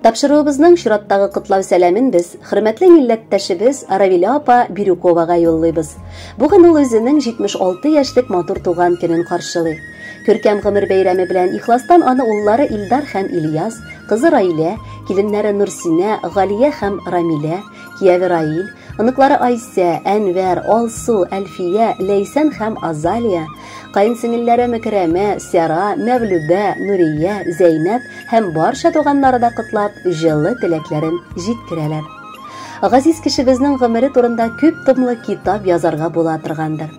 Тапшыруыбызның чираттагы котлау сәламен без хөрмәтле милләттәшебез Равиля апа Бирюковага юллыйбыз. Бүген ул үзенең 76 яшьлек матур туган көнен каршылый. Көркәм гомер бәйрәме белән ихластан аны уллары Илдар һәм Ильяс, кызы Раилә, киленнәре Нурсинә, Галия һәм Рамилә, кияве Раил, оныклары Айсә, Әнвәр, Алсу, Әлфия, Ләйсән һәм Азалия, кайынсеңелләре Мәкрәмә, Сара, Мәвлүдә, Нурия, Зәйнәп һәм барча туганнары да котлап, җылы теләкләрен җиткерәләр. Газиз кешебезнең гомере турында күп томлы китап язарга була торгандыр.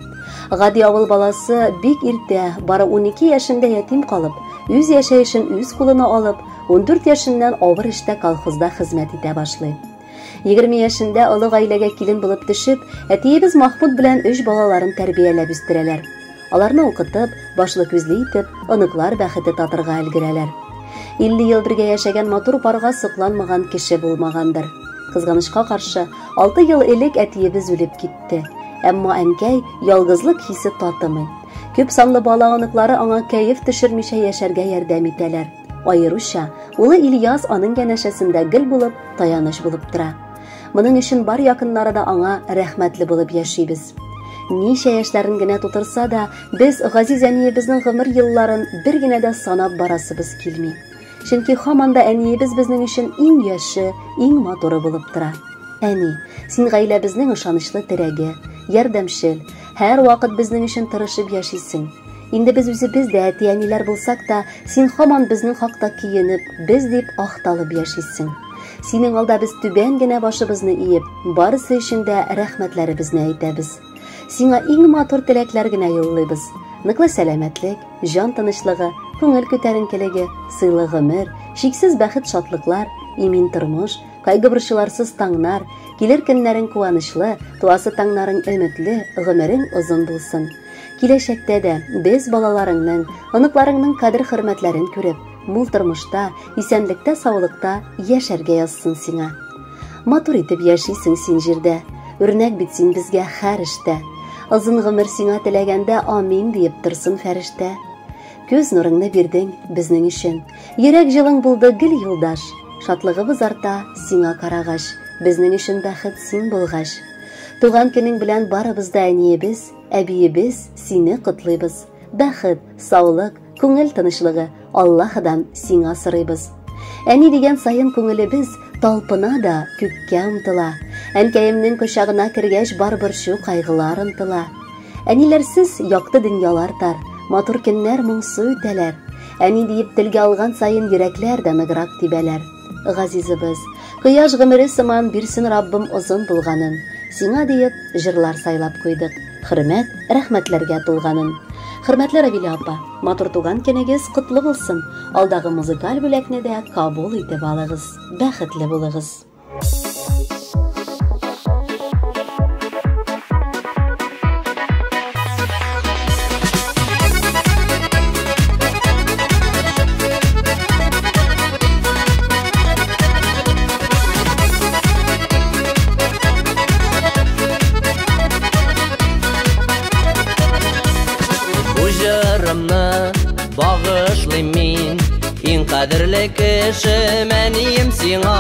Гади авыл баласы бик иртә, бары 12 яшендә ятим калып, үз яшәешен үз кулына алып, 14 яшеннән авыр эштә колхозда хезмәт итә башлый. 20 яшендә олы гаиләгә килен булып төшеп, әтиебез Махмуд белән 3 балаларын тәрбияләп үстерәләр. Аларны укытып, башлы күзле итеп, оныклар бәхете татырга өлгерәләр. 50 ел бергә яшәгән матур парга сокланмаган кеше булмагандыр. Кызганычка каршы, 6 ел элек әтиебез үлеп китте. Әмма әнкәй ялгызлык хисе татымый. Күп санлы бала оныклары аңа кәеф төшермичә яшәргә ярдәм итәләр. Аеруча, улы Ильяс аның янәшәсендә гел булып, таяныч булып тора. Моның өчен бар якыннары да аңа рәхмәтле булып яшибез. Ничә яшьләрен генә тутырса да, без Газиз әниебезнең гомер елларын бер генә дә санап барасыбыз килми. Чөнки һаман да әниебез безнең өчен иң яше, иң матуры булып тора. Әни, син гаиләбезнең ышанычлы терәге, ярдәмчел, һәр вакыт безнең өчен тырышып яшисең. Инде без үзебез дә әти-әниләр булсак та, син һаман безнең хакта киенеп, без дип ахталып яшисең. Синең алда без түбән генә башыбызны иеп, барысы өчен дә рәхмәтләребезне әйтәбез. Сиңа иң матур теләкләр генә юллыйбыз. Ныклы сәламәтлек, җан тынычлыгы, күңел күтәренкелеге, сыйлы гомер, чиксез бәхет шатлыклар, имин тормыш, кайгы-борчуларсыз таңнар, килер көннәрең куанычлы, туасы таңнарың өметле, гомерең озын булсын. Киләчәктә дә без балаларыңның, оныкларыңның кадер-хөрмәтләрен күреп, мул тормышта, исәнлектә, саулыкта яшәргә язсын сиңа. Матур итеп яшисең син җирдә, үрнәк бит син безгә һәр эштә. Озын гомер сиңа теләгәндә амин диеп торсын фәрештә. Күз нурыңны бирдең безнең өчен, йөрәк җылың булды гел юлдаш. Шатлыгыбыз арта сиңа карагач, безнең өчен бәхет син булгач. Туган көнең белән барыбыз да әниебез, әбиебез сине котлыйбыз. Бәхет, саулык, күңел тынычлыгы Аллаһыдан сиңа сорыйбыз. Әни дигән саен күңелебез талпына да күккә омтыла. Әнкәемнең кочагына кергәч бар борчу кайгылар ынтыла. Әниләрсез якты дөньялар тар, матур көннәр моңсу үтәләр. Әни диеп телгә алган саен йөрәкләр дә ныграк тибәләр. Газизыбыз, кояш гомере сыман бирсен Раббым озын булганын. Сиңа диеп җырлар сайлап куйдык. Хөрмәт, рәхмәтләргә тулганын. Хөрмәтле Равиля апа, матур туган көнегез котлы булсын. Алдагы музыкаль бүләкне дә кабул итеп алыгыз. Бәхетле булыгыз. Багышлыйм мин, иң кадерле кешем әнием сиңа.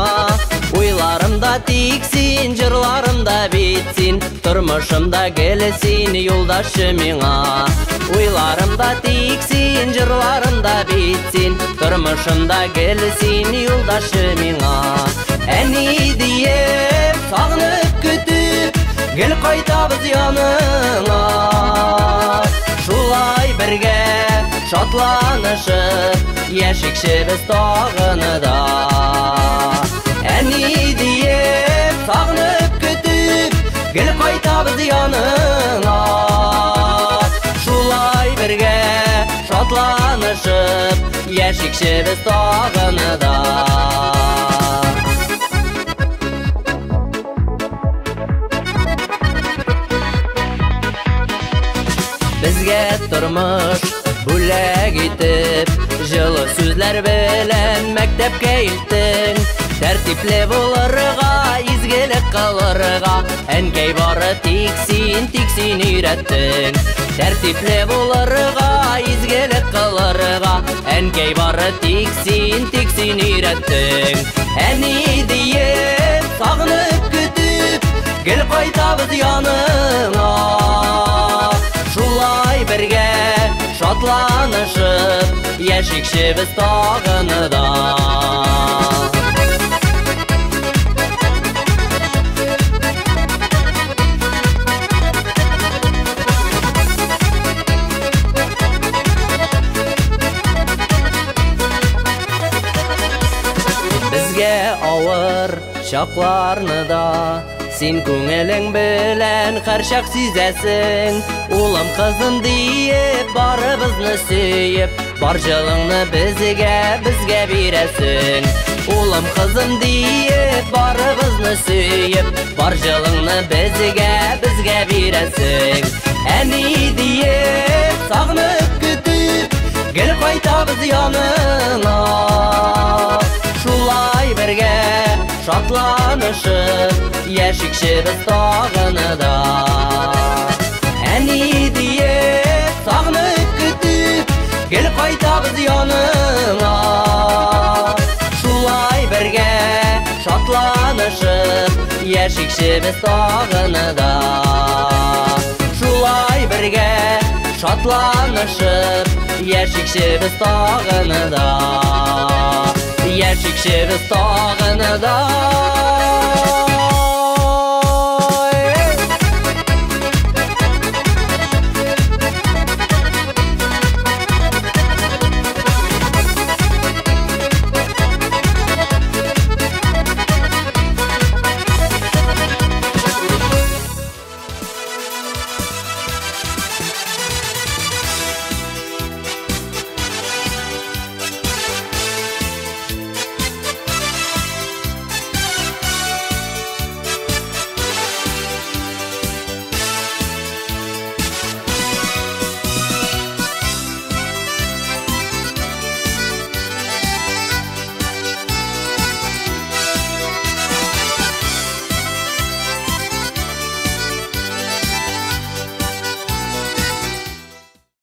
Уйларымда тик син, җырларымда бит син, тормышымда гел син, юлдашы миңа. Уйларымда тик син, җырларымда бит син, тормышымда гел син, юлдашы миңа. Әни диеп, сагынып көтүп, гел кайтабыз яныңа. Шулай бергә шатланышып, яшикшебез тагыныда. Әни диеп, сагынып көтүп, гел кайтабыз яныңа. Шулай бергә шатланышып, яшикшебез тагыныда. Безгә тормыш бүләк итеп, җылы сүзләр белән мәктәпкә илтең. Тәртипле булырга, изгелек кылырга, әнкәй бары тик син өйрәттең. Тәртипле булырга, изгелек кылырга, Әнкәй бары тик син өйрәттең. Әни диеп, сагынып көтүп, гел кайтабыз яныңа. Шулай бергә шатланышып, яшикчебез тагыныда. Безгә авыр чакларны да син күңелең белән һәрчак сизәсең. Улым кызым диеп барыбызны сөеп, бар җылыңны безгә бирәсең. Улым кызым диеп барыбызны сөеп, бар җылыңны безгә бирәсең. Әни диеп сагынып көтүп, гел кайтабыз яныңа. Шулай бергә шатланышып, яшикчебез тагыныда. Әни диеп сагынып көтүп, гел кайтабыз яныңа. Шулай бергә шатланышып, яшикчебез тагыныда. Шулай бергә шатланышып, яшикчебез тагыныда. Яшикчебез тагыныда.